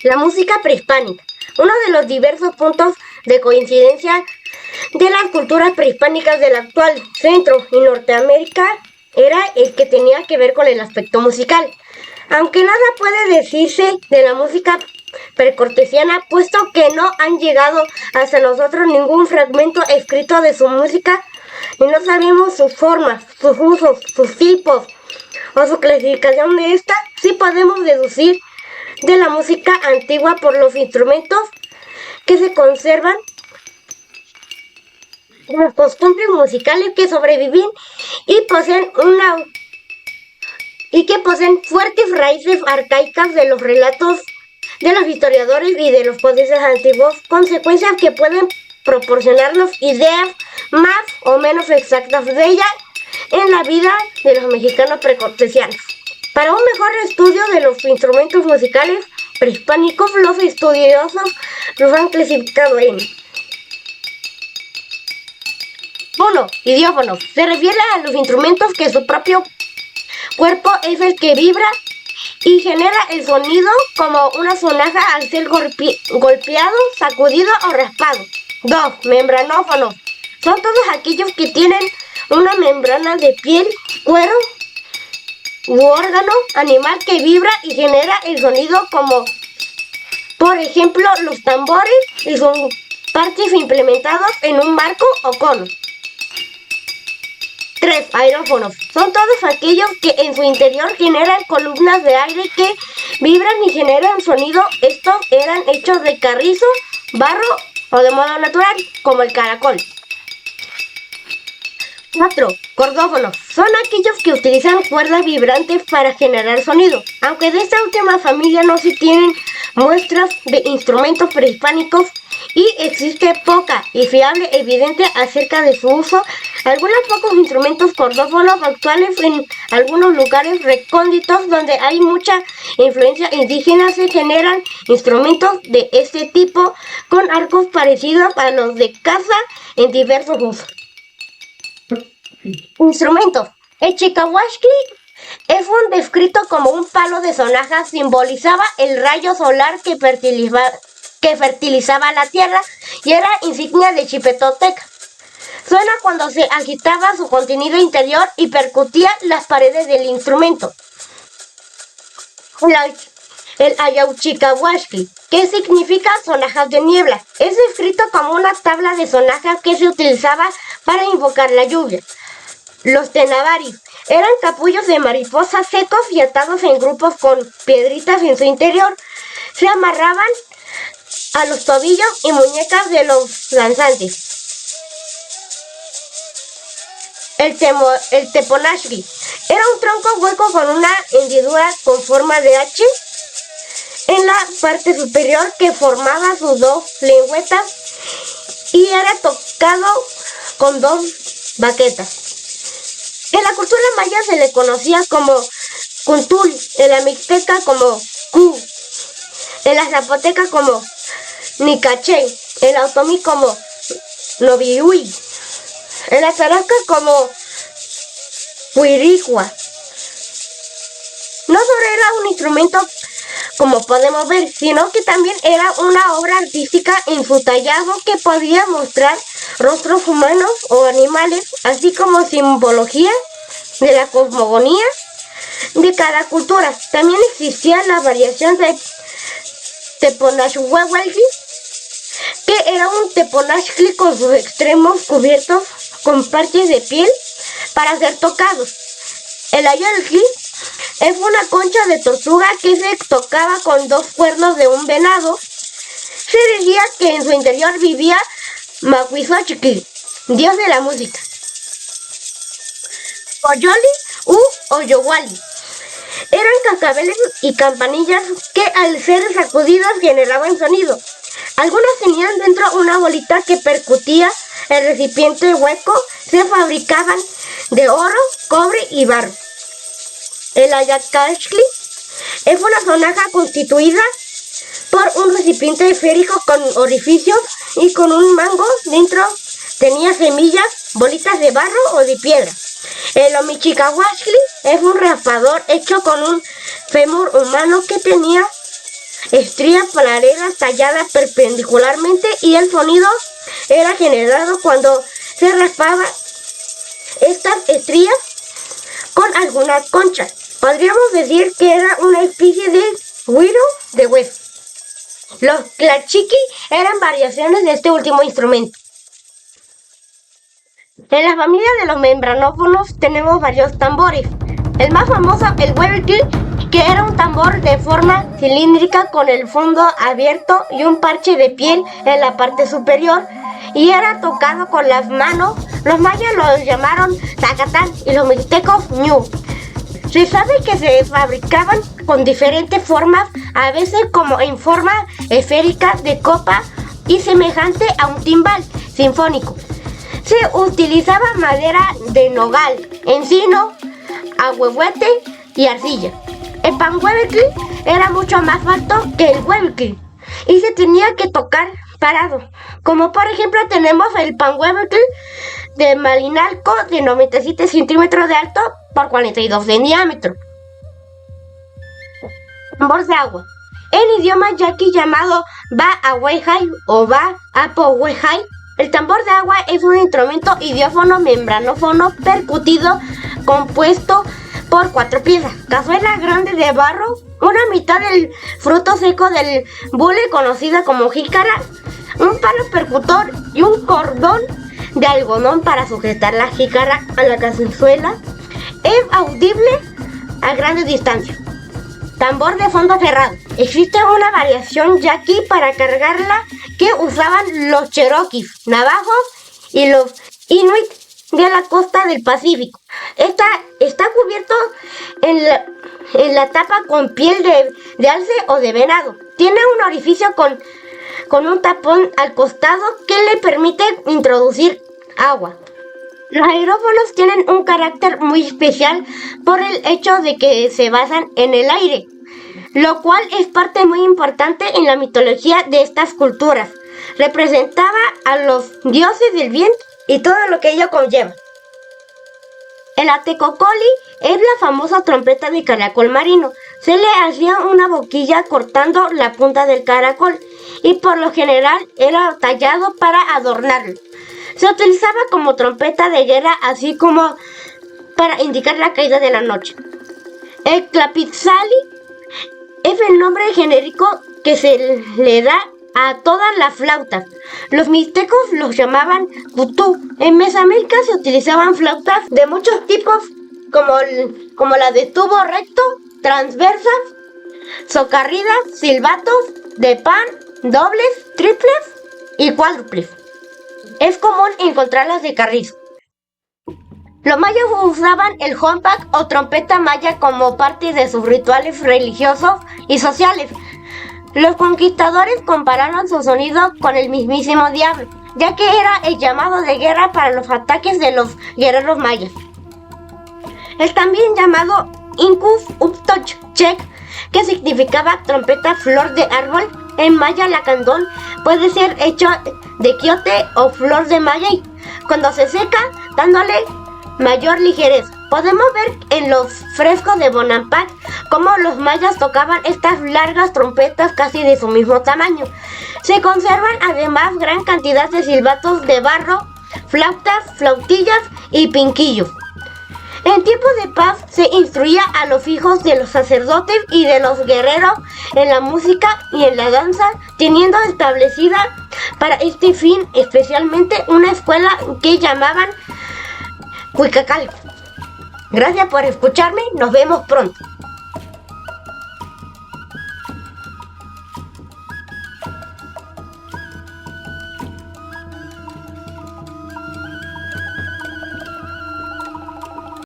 La música prehispánica. Uno de los diversos puntos de coincidencia de las culturas prehispánicas del actual Centro y Norteamérica era el que tenía que ver con el aspecto musical. Aunque nada puede decirse de la música precortesiana, puesto que no han llegado hasta nosotros ningún fragmento escrito de su música y no sabemos sus formas, sus usos, sus tipos o su clasificación de esta, sí podemos deducir de la música antigua por los instrumentos que se conservan, las costumbres musicales que sobreviven y que poseen fuertes raíces arcaicas de los relatos de los historiadores y de los códices antiguos, consecuencias que pueden proporcionarnos ideas más o menos exactas de ella en la vida de los mexicanos precortesianos. Para un mejor estudio de los instrumentos musicales prehispánicos, los estudiosos los han clasificado en 1. Idiófonos. Se refiere a los instrumentos que su propio cuerpo es el que vibra y genera el sonido como una sonaja al ser golpeado, sacudido o raspado. 2. Membranófonos. Son todos aquellos que tienen una membrana de piel, cuero u órgano animal que vibra y genera el sonido como, por ejemplo, los tambores y sus partes implementados en un marco o cono. 3. Aerófonos. Son todos aquellos que en su interior generan columnas de aire que vibran y generan sonido. Estos eran hechos de carrizo, barro o de modo natural, como el caracol. 4. Cordófonos. Son aquellos que utilizan cuerdas vibrantes para generar sonido. Aunque de esta última familia no se tienen muestras de instrumentos prehispánicos y existe poca y fiable evidencia acerca de su uso, algunos pocos instrumentos cordófonos actuales en algunos lugares recónditos donde hay mucha influencia indígena se generan instrumentos de este tipo con arcos parecidos a los de caza en diversos usos. Instrumentos. El chicahuascli es un descrito como un palo de sonaja, simbolizaba el rayo solar que fertilizaba la tierra y era insignia de Chipetoteca. Suena cuando se agitaba su contenido interior y percutía las paredes del instrumento. El ayauchicahuascli, que significa sonajas de niebla, es descrito como una tabla de sonajas que se utilizaba para invocar la lluvia. Los tenabaris eran capullos de mariposa secos y atados en grupos con piedritas en su interior. Se amarraban a los tobillos y muñecas de los danzantes. El teponashli era un tronco hueco con una hendidura con forma de H en la parte superior que formaba sus dos lengüetas y era tocado con dos baquetas. En la cultura maya se le conocía como Kuntul, en la mixteca como Ku, en la zapoteca como Nicaché, en la otomí como Novihui, en la tarasca como Huiricua. No solo era un instrumento como podemos ver, sino que también era una obra artística en su tallado que podía mostrar rostros humanos o animales, así como simbología de la cosmogonía de cada cultura. También existía la variación de teponashhuehueltli, que era un teponashli con sus extremos cubiertos con parches de piel para ser tocados. El ayoltli es una concha de tortuga que se tocaba con dos cuernos de un venado. Se decía que en su interior vivía Mahuizochitl, dios de la música. Oyoli u Oyowali eran cascabeles y campanillas que al ser sacudidos generaban sonido. Algunas tenían dentro una bolita que percutía el recipiente hueco. Se fabricaban de oro, cobre y barro. El ayacashli es una sonaja constituida por un recipiente esférico con orificios y con un mango dentro. Tenía semillas, bolitas de barro o de piedra. El omichicahuascli es un raspador hecho con un fémur humano que tenía estrías paralelas talladas perpendicularmente y el sonido era generado cuando se raspaba estas estrías con alguna concha. Podríamos decir que era una especie de güiro de hueso. Los tlachiqui eran variaciones de este último instrumento. En la familia de los membranófonos tenemos varios tambores. El más famoso, el huevilquil, que era un tambor de forma cilíndrica con el fondo abierto y un parche de piel en la parte superior, y era tocado con las manos. Los mayas lo llamaron zacatán y los mixtecos ñu. Se sabe que se fabricaban con diferentes formas, a veces como en forma esférica de copa y semejante a un timbal sinfónico. Se utilizaba madera de nogal, encino, ahuehuete y arcilla. El panhuevilquil era mucho más alto que el huevilquil y se tenía que tocar parado. Como por ejemplo tenemos el panhuevilquil de Malinalco de 97 centímetros de alto por 42 de diámetro. Tambor de agua. En idioma yaqui llamado ba-ahuejay o ba-apohuejay, el tambor de agua es un instrumento idiófono membranófono percutido compuesto por 4 piezas: cazuela grande de barro, una mitad del fruto seco del bule conocida como jícara, un palo percutor y un cordón de algodón para sujetar la jícara a la cazuela. Es audible a grandes distancias. Tambor de fondo cerrado. Existe una variación yaqui para cargarla que usaban los cherokees, navajos y los inuit de la costa del Pacífico. Está cubierto en la tapa con piel de alce o de venado. Tiene un orificio con un tapón al costado que le permite introducir agua. Los aerófonos tienen un carácter muy especial por el hecho de que se basan en el aire, lo cual es parte muy importante en la mitología de estas culturas. Representaba a los dioses del viento y todo lo que ello conlleva. El atecocoli es la famosa trompeta de caracol marino. Se le hacía una boquilla cortando la punta del caracol y por lo general era tallado para adornarlo. Se utilizaba como trompeta de guerra, así como para indicar la caída de la noche. El tlapitzali es el nombre genérico que se le da a todas las flautas. Los mixtecos los llamaban cutú. En Mesoamérica se utilizaban flautas de muchos tipos, como la de tubo recto, transversas, socarridas, silbatos, de pan, dobles, triples y cuádruples. Es común encontrarlas de carrizo. Los mayas usaban el honpak o trompeta maya como parte de sus rituales religiosos y sociales. Los conquistadores compararon su sonido con el mismísimo diablo, ya que era el llamado de guerra para los ataques de los guerreros mayas. Es también llamado Incus Uptoch Chek, que significaba trompeta flor de árbol. En maya la candón puede ser hecho de quiote o flor de maguey cuando se seca, dándole mayor ligereza. Podemos ver en los frescos de Bonampak cómo los mayas tocaban estas largas trompetas casi de su mismo tamaño. Se conservan además gran cantidad de silbatos de barro, flautas, flautillas y pinquillos. En tiempos de paz se instruía a los hijos de los sacerdotes y de los guerreros en la música y en la danza, teniendo establecida para este fin especialmente una escuela que llamaban Huicacalco. Gracias por escucharme, nos vemos pronto.